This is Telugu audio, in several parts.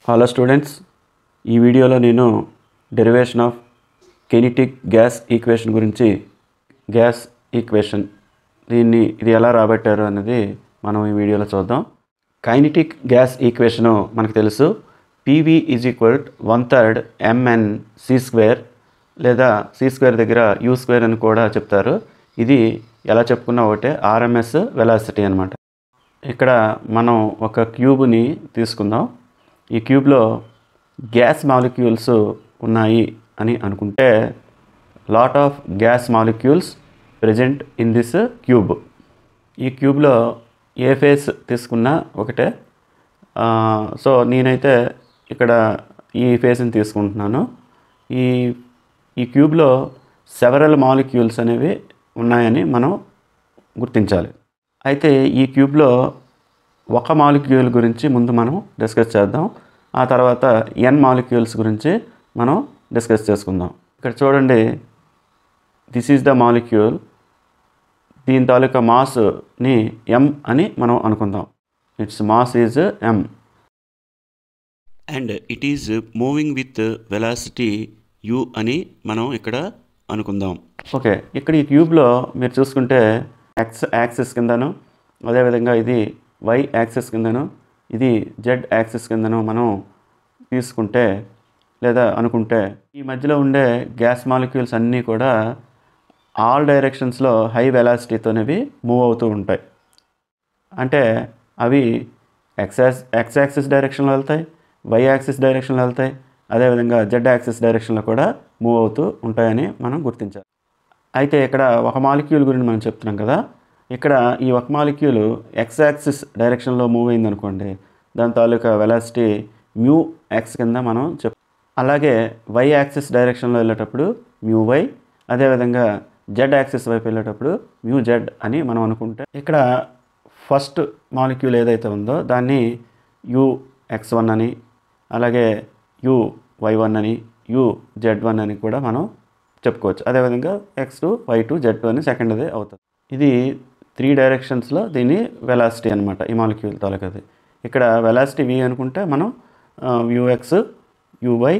హలో స్టూడెంట్స్, ఈ వీడియోలో నేను derivation of kinetic gas equation గురించి గ్యాస్ ఈక్వేషన్ ఇది ఎలా రాబట్టారు అనేది మనం ఈ వీడియోలో చూద్దాం. కైనెటిక్ గ్యాస్ ఈక్వేషను మనకు తెలుసు. PV = 1/3 mnc² లేదా c² దగ్గర u² అని కూడా చెప్తారు. ఇది ఎలా చెప్పుకున్నా ఒకటే, RMS వెలాసిటీ అనమాట. ఇక్కడ మనం ఒక క్యూబ్ని తీసుకుందాం. ఈ క్యూబ్లో గ్యాస్ మాలిక్యూల్స్ ఉన్నాయి అని అనుకుంటే, lot of gas molecules present in this cube. ఈ క్యూబ్లో ఏ ఫేస్ తీసుకున్నా ఒకటే. సో నేనైతే ఇక్కడ ఈ ఫేస్ని తీసుకుంటున్నాను. ఈ క్యూబ్లో సెవరల్ మాలిక్యూల్స్ అనేవి ఉన్నాయని మనం గుర్తించాలి. అయితే ఈ క్యూబ్లో ఒక మాలిక్యూల్ గురించి ముందు మనం డిస్కస్ చేద్దాం. ఆ తర్వాత n మాలిక్యూల్స్ గురించి మనం డిస్కస్ చేసుకుందాం. ఇక్కడ చూడండి, దిస్ ఈజ్ ద మాలిక్యూల్. దీని తాలూకా మాస్ని m అని మనం అనుకుందాం. Its mass is m and it is moving with velocity u అని మనం ఇక్కడ అనుకుందాం. ఓకే, ఇక్కడ ఈ క్యూబ్లో మీరు చూసుకుంటే x యాక్సిస్ కిందను, అదేవిధంగా ఇది y యాక్సిస్ కిందను, ఇది z యాక్సిస్ కిందను మనం తీసుకుంటే లేదా అనుకుంటే, ఈ మధ్యలో ఉండే గ్యాస్ మాలిక్యూల్స్ అన్నీ కూడా ఆల్ డైరెక్షన్స్లో హై వెలాసిటీతోనేవి మూవ్ అవుతూ ఉంటాయి. అంటే అవి x యాక్సిస్ డైరెక్షన్లో వెళ్తాయి, y యాక్సిస్ డైరెక్షన్లో వెళ్తాయి, అదేవిధంగా z యాక్సిస్ డైరెక్షన్లో కూడా మూవ్ అవుతూ ఉంటాయని మనం గుర్తించాలి. అయితే ఇక్కడ ఒక మాలిక్యూల్ గురించి మనం చెప్తున్నాం కదా. ఇక్కడ ఈ ఒక మాలిక్యూల్ x యాక్సిస్ డైరెక్షన్లో మూవ్ అయింది అనుకోండి, దాని తాలూకా వెలాసిటీ μx కింద మనం అలాగే y యాక్సిస్ డైరెక్షన్లో వెళ్ళేటప్పుడు μy, అదేవిధంగా z యాక్సిస్ వైపు వెళ్ళేటప్పుడు μz అని మనం అనుకుంటే, ఇక్కడ ఫస్ట్ మాలిక్యూల్ ఏదైతే ఉందో దాన్ని ux1 అని, అలాగే uy1 అని, uz1 అని కూడా మనం చెప్పుకోవచ్చు. అదేవిధంగా x2, y2, z2 అని సెకండ్ది అవుతుంది. ఇది 3 డైరెక్షన్స్లో దీని వెలాసిటీ అనమాట, ఈ మాలిక్యూల్ తాలూకాది. ఇక్కడ వెలాసిటీ v అనుకుంటే మనం ux, uy,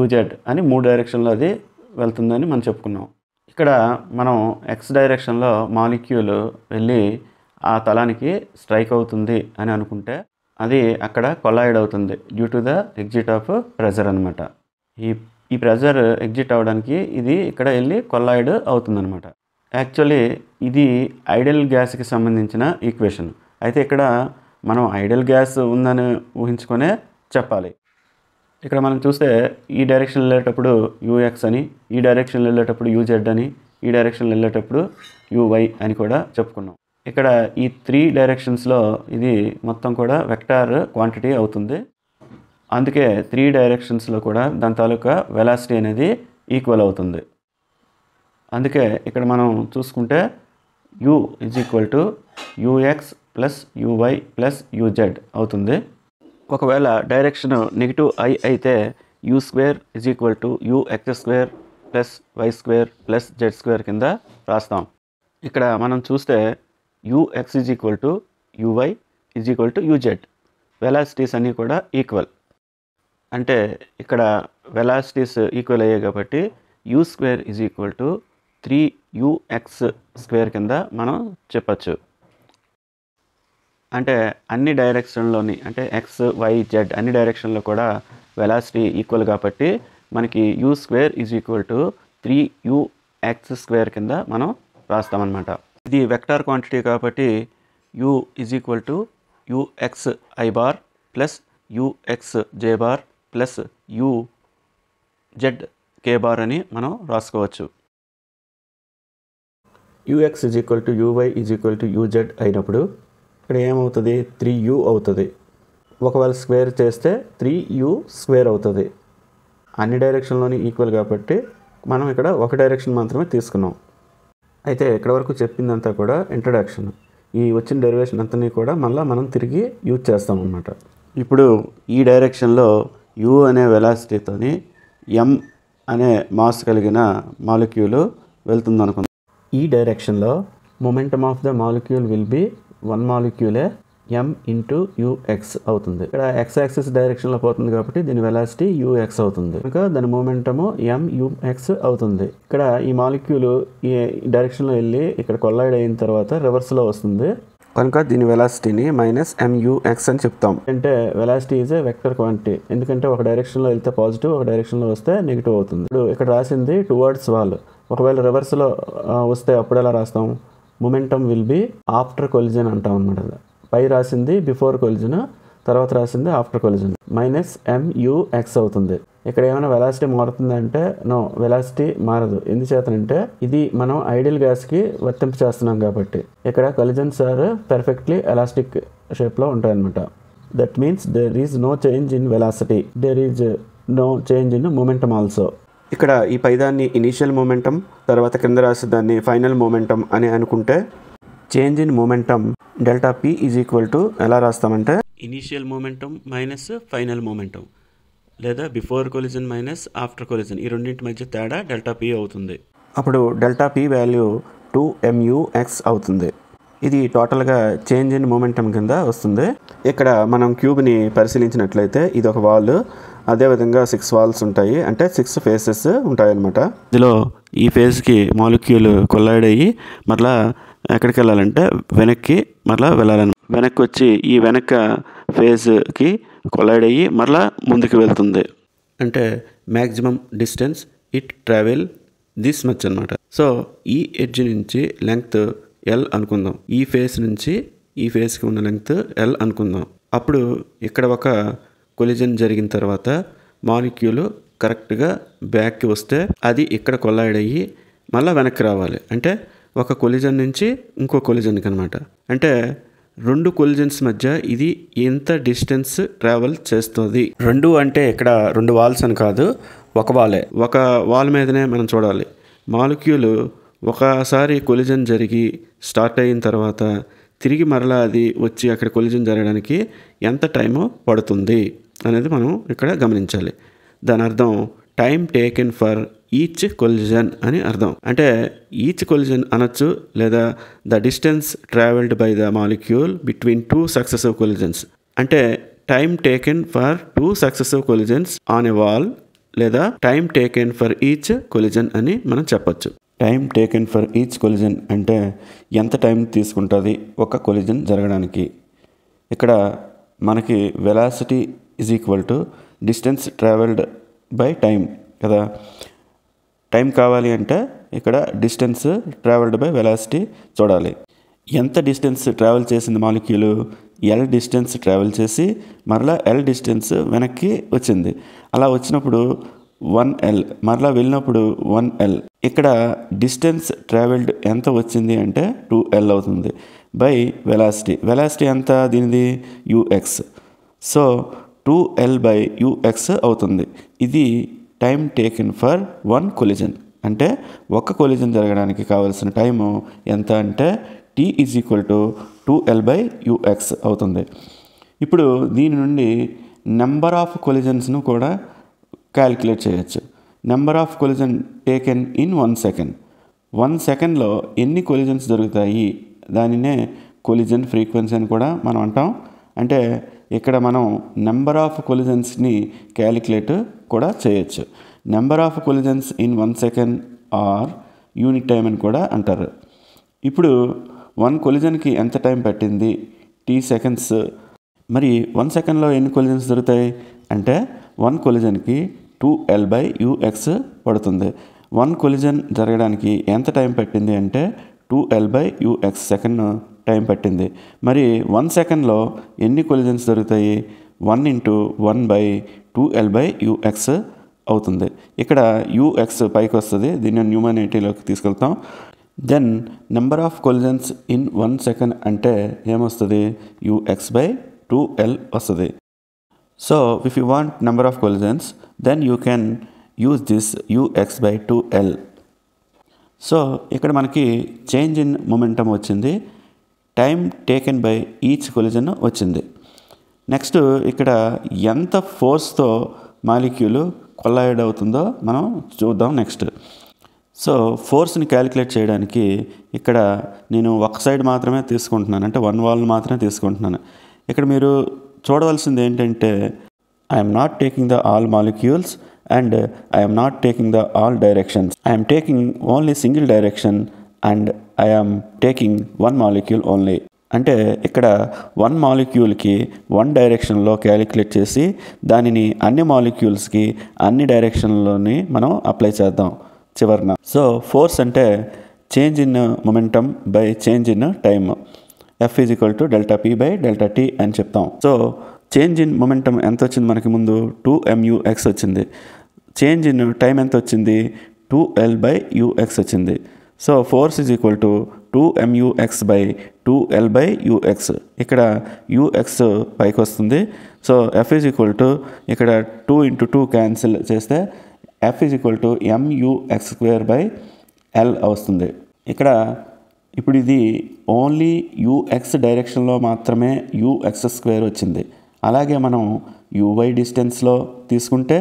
uz అని 3 డైరెక్షన్లో అది వెళ్తుందని మనం చెప్పుకున్నాం. ఇక్కడ మనం x డైరెక్షన్లో మాలిక్యూల్ వెళ్ళి ఆ తలానికి స్ట్రైక్ అవుతుంది అని అనుకుంటే, అది అక్కడ కొలాయిడ్ అవుతుంది due to the exit of pressure అనమాట. ఈ ప్రెజర్ ఎగ్జిట్ అవ్వడానికి ఇది ఇక్కడ వెళ్ళి కొలాయిడ్ అవుతుందన్నమాట. యాక్చువల్లీ ఇది ఐడియల్ గ్యాస్కి సంబంధించిన ఈక్వేషన్. అయితే ఇక్కడ మనం ఐడియల్ గ్యాస్ ఉందని ఊహించుకొనే చెప్పాలి. ఇక్కడ మనం చూస్తే ఈ డైరెక్షన్ వెళ్ళేటప్పుడు ux అని, ఈ డైరెక్షన్ వెళ్ళేటప్పుడు uz అని, ఈ డైరెక్షన్ వెళ్ళేటప్పుడు uy అని కూడా చెప్పుకున్నాం. ఇక్కడ ఈ 3 డైరెక్షన్స్లో ఇది మొత్తం కూడా వెక్టార్ క్వాంటిటీ అవుతుంది. అందుకే 3 డైరెక్షన్స్లో కూడా దాని తాలూకా వెలాసిటీ అనేది ఈక్వల్ అవుతుంది. అందుకే ఇక్కడ మనం చూసుకుంటే u = ux + uy + uz అవుతుంది. ఒకవేళ డైరెక్షన్ నెగిటివ్ i అయితే u² = ux² + y² + z² కింద రాస్తాం. ఇక్కడ మనం చూస్తే ux = uy = uz. వెలాసిటీస్ అన్నీ కూడా ఈక్వల్. అంటే ఇక్కడ వెలాసిటీస్ ఈక్వల్ అయ్యాయి కాబట్టి u² = 3ux² కింద మనం చెప్పచ్చు. అంటే అన్ని డైరెక్షన్లోని, అంటే x, y, z అన్ని డైరెక్షన్లో కూడా వెలాసిటీ ఈక్వల్ కాబట్టి మనకి u² = 3ux² కింద మనం రాస్తామన్నమాట. ఇది వెక్టార్ క్వాంటిటీ కాబట్టి u = uxi bar + uxj bar + uzk bar అని మనం రాసుకోవచ్చు. ux = uy = uz అయినప్పుడు ఇక్కడ ఏమవుతుంది, 3u అవుతుంది. ఒకవేళ స్క్వేర్ చేస్తే 3u² అవుతుంది. అన్ని డైరెక్షన్లోని ఈక్వల్ కాబట్టి మనం ఇక్కడ ఒక డైరెక్షన్ మాత్రమే తీసుకున్నాం. అయితే ఇక్కడ వరకు చెప్పిందంతా కూడా ఇంట్రడక్షన్. ఈ వచ్చిన డెరివేషన్ అంతా కూడా మళ్ళీ మనం తిరిగి యూజ్ చేస్తాం అన్నమాట. ఇప్పుడు ఈ డైరెక్షన్లో u అనే వెలాసిటీతోని m అనే మాస్ కలిగిన మాలిక్యూల్ వెళ్తుంది అనుకుందాం. ఈ డైరెక్షన్లో momentum of the molecule will be 1 మాలిక్యూలే m into ux అవుతుంది. ఇక్కడ x యాక్సిస్ డైరెక్షన్లో పోతుంది కాబట్టి దీని వెలాసిటీ ux అవుతుంది. కనుక దాని మూమెంటము mux అవుతుంది. ఇక్కడ ఈ మాలిక్యూల్ ఈ డైరెక్షన్లో వెళ్ళి ఇక్కడ కొల్లైడ్ అయిన తర్వాత రివర్స్లో వస్తుంది కనుక దీని వెలాసిటీని -mux అని చెప్తాం. అంటే velocity is a vector quantity. ఎందుకంటే ఒక డైరెక్షన్లో వెళ్తే పాజిటివ్, ఒక డైరెక్షన్లో వస్తే నెగిటివ్ అవుతుంది. ఇప్పుడు ఇక్కడ రాసింది టువర్డ్స్ వాల్. ఒకవేళ రివర్స్లో వస్తే అప్పుడు ఎలా రాస్తాం? Momentum will be after collision అంటాం అనమాట. పై రాసింది బిఫోర్ కొలిజన్, తర్వాత రాసింది ఆఫ్టర్ కొలిజన్. -mux అవుతుంది. ఇక్కడ ఏమైనా వెలాసిటీ మారుతుంది అంటే నో, వెలాసిటీ మారదు. ఎందుచేతనంటే ఇది మనం ఐడియల్ గ్యాస్కి వర్తింప చేస్తున్నాం కాబట్టి. ఇక్కడ కొలిజన్స్ ఆర్ పర్ఫెక్ట్లీ ఎలాస్టిక్ షేప్లో ఉంటాయి అనమాట. That means there is no change in velocity, there is no change in momentum also. ఇక్కడ ఈ పైదాన్ని ఇనీషియల్ మూమెంటం, తర్వాత కింద రాసి దాన్ని ఫైనల్ మూమెంటం అని అనుకుంటే change in momentum delta P is equal to ఎలా రాస్తామంటే initial momentum minus final momentum, లేదా before collision minus after collision, ఈ రెండింటి మధ్య తేడా డెల్టా పి అవుతుంది. అప్పుడు డెల్టా పి వాల్యూ 2mux అవుతుంది. ఇది టోటల్గా చేంజ్ ఇన్ మూమెంటం కింద వస్తుంది. ఇక్కడ మనం క్యూబ్ని పరిశీలించినట్లయితే ఇది ఒక వాల్, అదేవిధంగా 6 వాల్స్ ఉంటాయి, అంటే 6 ఫేసెస్ ఉంటాయి అన్నమాట. ఇందులో ఈ ఫేజ్కి మాలిక్యూల్ కొల్లైడ్ అయ్యి మరలా ఎక్కడికి వెళ్ళాలంటే వెనక్కి మరలా వెళ్ళాలని, వెనక్కి వచ్చి ఈ వెనక ఫేజ్కి కొల్లైడ్ అయ్యి మరలా ముందుకు వెళ్తుంది. అంటే maximum distance it travel this much అనమాట. సో ఈ ఎడ్జ్ నుంచి లెంగ్త్ L అనుకుందాం, ఈ ఫేస్ నుంచి ఈ ఫేస్కి ఉన్న లెంగ్త్ L అనుకుందాం. అప్పుడు ఇక్కడ ఒక కొలిజన్ జరిగిన తర్వాత మాలిక్యూల్ కరెక్ట్గా బ్యాక్కి వస్తే అది ఇక్కడ కొల్లైడ్ అయ్యి మళ్ళీ వెనక్కి రావాలి. అంటే ఒక కొలిజన్ నుంచి ఇంకో కొలిజన్కి అనమాట. అంటే 2 కొలిజన్స్ మధ్య ఇది ఎంత డిస్టెన్స్ ట్రావెల్ చేస్తుంది. 2 అంటే ఇక్కడ 2 వాల్స్ అని కాదు, ఒక వాలే. ఒక వాల్ మీదనే మనం చూడాలి. మాలిక్యూల్ ఒకసారి కొలిజన్ జరిగి స్టార్ట్ అయిన తర్వాత తిరిగి మరలా అది వచ్చి అక్కడ కొలిజన్ జరగడానికి ఎంత టైము పడుతుంది అనేది మనం ఇక్కడ గమనించాలి. దాని అర్థం time taken for each collision అని అర్థం. అంటే ఈచ్ కొలిజన్ అనొచ్చు, లేదా the distance travelled by the molecule between 2 successive collisions. అంటే time taken for 2 successive collisions on a wall, లేదా time taken for each collision అని మనం చెప్పచ్చు. Time taken for each collision అంటే ఎంత టైం తీసుకుంటుంది ఒక కొలిజన్ జరగడానికి. ఇక్కడ మనకి velocity is equal to distance travelled by time కదా. టైం కావాలి అంటే ఇక్కడ డిస్టెన్స్ ట్రావెల్డ్ బై వెలాసిటీ చూడాలి. ఎంత డిస్టెన్స్ ట్రావెల్ చేసింది మాలిక్యూల్? L డిస్టెన్స్ ట్రావెల్ చేసి మరలా L డిస్టెన్స్ వెనక్కి వచ్చింది. అలా వచ్చినప్పుడు 1L, మరలా వెళ్ళినప్పుడు 1L. ఇక్కడ డిస్టెన్స్ ట్రావెల్డ్ ఎంత వచ్చింది అంటే 2L అవుతుంది బై వెలాసిటీ. వెలాసిటీ ఎంత దీనిది? ux. So 2L by ux అవుతుంది. ఇది టైం టేకెన్ ఫర్ 1 కొలిజన్. అంటే ఒక కొలిజన్ జరగడానికి కావాల్సిన టైము ఎంత అంటే t is equal to 2L by ux అవుతుంది. ఇప్పుడు దీని నుండి నెంబర్ ఆఫ్ కొలిజన్స్ను కూడా క్యాలిక్యులేట్ చేయొచ్చు. Number of collision taken in 1 second. 1 సెకండ్లో ఎన్ని కొలిజన్స్ జరుగుతాయి దానినే కొలిజన్ ఫ్రీక్వెన్సీ అని కూడా మనం అంటాం. అంటే ఇక్కడ మనం నెంబర్ ఆఫ్ కొలిజన్స్ని క్యాలిక్యులేట్ కూడా చేయొచ్చు. Number of collisions in 1 second are unit time అని కూడా అంటారు. ఇప్పుడు 1 కొలిజన్కి ఎంత టైం పట్టింది? t seconds. మరి 1 సెకండ్లో ఎన్ని కొలిజన్స్ జరుగుతాయి అంటే 1 కొలిజన్కి 2L బై ux పడుతుంది. 1 కొలిజన్ జరగడానికి ఎంత టైం పట్టింది అంటే 2L by ux second time పట్టింది. మరి 1 సెకండ్లో ఎన్ని కొలిజన్స్ జరుగుతాయి? 1 into 1 by 2L by ux అవుతుంది. ఇక్కడ ux పైకి వస్తుంది, దీన్ని న్యూమరేటర్లోకి తీసుకెళ్తాం. Then number of collisions in 1 second అంటే ఏమొస్తుంది? ux బై 2L వస్తుంది. So if you want number of collisions then you can use this ux by 2L. So ఇక్కడ మనకి చేంజ్ ఇన్ మొమెంటం వచ్చింది, time taken by each collision వచ్చింది. నెక్స్ట్ ఇక్కడ ఎంత ఫోర్స్తో మాలిక్యూల్ కొల్లైడ్ అవుతుందో మనం చూద్దాం నెక్స్ట్. సో ఫోర్స్ని క్యాలిక్యులేట్ చేయడానికి ఇక్కడ నేను ఒక సైడ్ మాత్రమే తీసుకుంటున్నాను, అంటే వన్ వాల్ మాత్రమే తీసుకుంటున్నాను. ఇక్కడ మీరు చూడవలసింది ఏంటంటే I'm not taking the all molecules and I'm not taking the all directions. I'm taking only single direction and I'm taking one molecule only. అంటే ఇక్కడ వన్ మాలిక్యూల్కి వన్ డైరెక్షన్లో క్యాలిక్యులేట్ చేసి దానిని అన్ని మాలిక్యూల్స్కి అన్ని డైరెక్షన్లోని మనం అప్లై చేద్దాం చివరిన. సో ఫోర్స్ అంటే change in momentum by change in time. F is equal to delta P by delta T అని చెప్తాం. సో చేంజ్ ఇన్ మొమెంటమ్ ఎంత వచ్చింది మనకి ముందు 2mux వచ్చింది. చేంజ్ ఇన్ టైం ఎంత వచ్చింది 2L బై ux వచ్చింది. So force is equal to 2mux by 2L by ux. ఇక్కడ ux పైకి వస్తుంది. So F is equal to ఇక్కడ 2 × 2 క్యాన్సిల్ చేస్తే F is equal to mux² by L వస్తుంది. ఇక్కడ ఇప్పుడు ఇది ఓన్లీ ux డైరెక్షన్లో మాత్రమే ux² వచ్చింది. అలాగే మనం uy డిస్టెన్స్లో తీసుకుంటే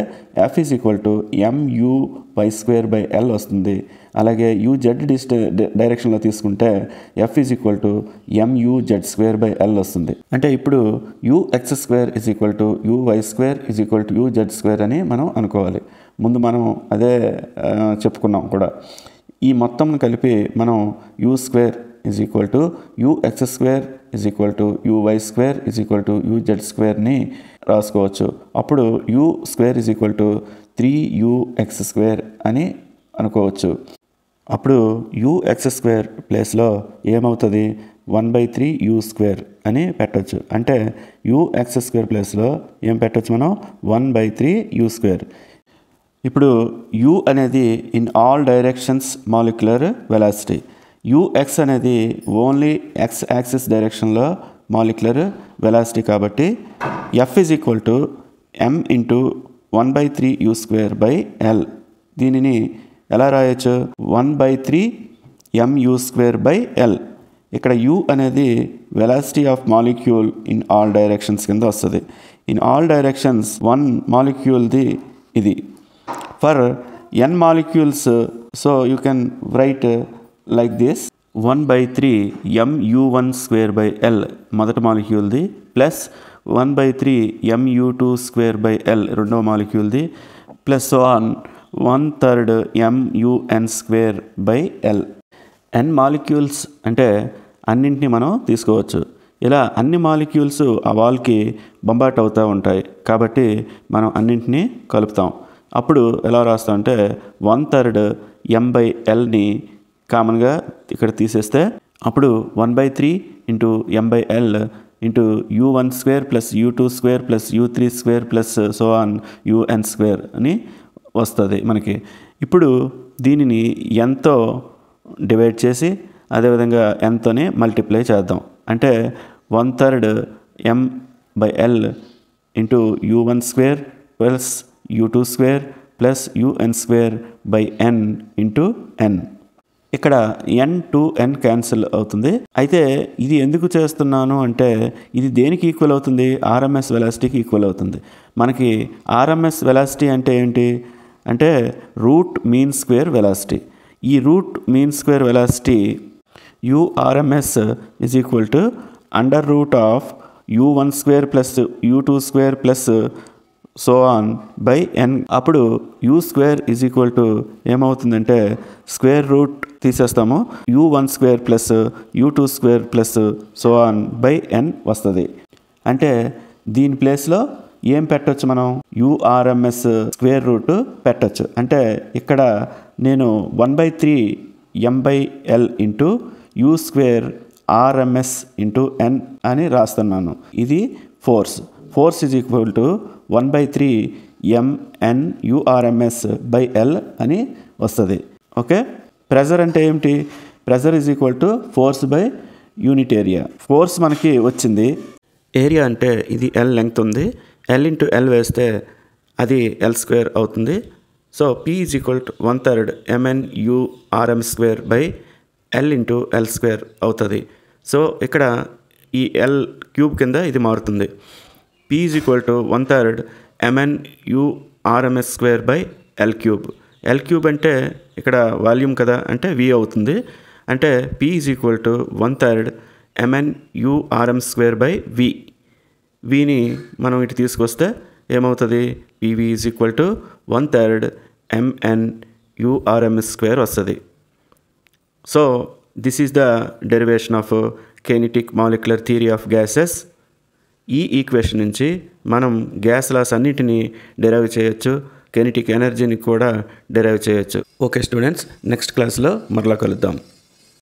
F is equal to muy² by L వస్తుంది. అలాగే uz డైరెక్షన్లో తీసుకుంటే F is equal to muz² by L వస్తుంది. అంటే ఇప్పుడు ux² is equal to uy² is equal to uz² అని మనం అనుకోవాలి. ముందు మనం అదే చెప్పుకున్నాం కూడా. ఈ మొత్తం కలిపి మనం u² is equal to ux² is equal to uy² is equal to uz² రాసుకోవచ్చు. అప్పుడు u² is equal to 3ux² అని అనుకోవచ్చు. అప్పుడు ux² ప్లేస్లో ఏమవుతుంది 1/3u² అని పెట్టవచ్చు. అంటే ux² ప్లేస్లో ఏం పెట్టవచ్చు మనం 1/3u². ఇప్పుడు u అనేది in all directions molecular velocity. ux అనేది ఓన్లీ x యాక్సిస్ డైరెక్షన్లో మాలిక్యులర్ వెలాసిటీ కాబట్టి F is equal to m × 1/3u² by L. దీనిని ఎలా రాయొచ్చు 1/3mu² బై L. ఇక్కడ u అనేది velocity of molecule in all directions కింద వస్తుంది. ఇన్ ఆల్ డైరెక్షన్స్ వన్ మాలిక్యూల్ది ఇది. For n molecules, so you can write like this 1/3mu1² by L మొదటి మాలిక్యూల్ది ప్లస్ 1/3mu2² by L రెండవ మాలిక్యూల్ది plus so on 1/3 mun² by L. n molecules అంటే అన్నింటినీ మనం తీసుకోవచ్చు. ఇలా అన్ని మాలిక్యూల్స్ ఆ వాల్కి బొంబాట్ అవుతూ ఉంటాయి కాబట్టి మనం అన్నింటినీ కలుపుతాం. అప్పుడు ఎలా రాస్తాం అంటే 1/3 m/Lని కామన్గా ఇక్కడ తీసేస్తే అప్పుడు 1/3 × m/L × u1² plus u2² plus u3² plus so on un² అని వస్తుంది మనకి. ఇప్పుడు దీనిని nతో డివైడ్ చేసి అదేవిధంగా nతోనే మల్టిప్లై చేద్దాం. అంటే 1/3 m/L × u1² plus u2² plus un² by n × n. ఇక్కడ n to n క్యాన్సిల్ అవుతుంది. అయితే ఇది ఎందుకు చేస్తున్నాను అంటే ఇది దేనికి ఈక్వల్ అవుతుంది RMS వెలాసిటీకి ఈక్వల్ అవుతుంది. మనకి RMS వెలాసిటీ అంటే ఏంటి అంటే రూట్ మీన్ స్క్వేర్ వెలాసిటీ. ఈ root mean square velocity urms is equal to √u1² plus u2² plus so on by n. అప్పుడు u² ఈజ్ ఈక్వల్ టు ఏమవుతుందంటే స్క్వేర్ రూట్ తీసేస్తాము u1² plus u2² plus so on by n వస్తుంది. అంటే దీని ప్లేస్లో ఏం పెట్టవచ్చు మనం urms స్క్వేర్ రూట్ పెట్టచ్చు. అంటే ఇక్కడ నేను 1/3 m/L × u² RMS × n అని రాస్తున్నాను. ఇది force is equal to 1/3 mn urms by L అని వస్తుంది. ఓకే. ప్రెజర్ అంటే ఏమిటి pressure is equal to force by unit area. Force మనకి వచ్చింది. ఏరియా అంటే ఇది L లెంగ్త్ ఉంది. L × L వేస్తే అది L² అవుతుంది. So P is equal to 1/3 mn urm² by L × L² అవుతుంది. సో ఇక్కడ ఈ L³ కింద ఇది మారుతుంది. P is equal to 1/3 mn urms² by L³ L cube అంటే ఇక్కడ వాల్యూమ్ కదా, అంటే వి అవుతుంది. అంటే P is equal to 1/3 mn/u/rm²/v. విని మనం ఇటు తీసుకొస్తే ఏమవుతుంది, PV is equal to 1/3 mn/u/rm² వస్తుంది. So this is the derivation of kinetic molecular theory of gases. ఈ ఈక్వేషన్ నుంచి మనం గ్యాస్ లాస్ అన్నిటినీ డెరైవ్ చేయొచ్చు, కైనెటిక్ ఎనర్జీని కూడా డెరైవ్ చేయొచ్చు. ఓకే స్టూడెంట్స్, నెక్స్ట్ క్లాస్లో మరలా కలుద్దాం.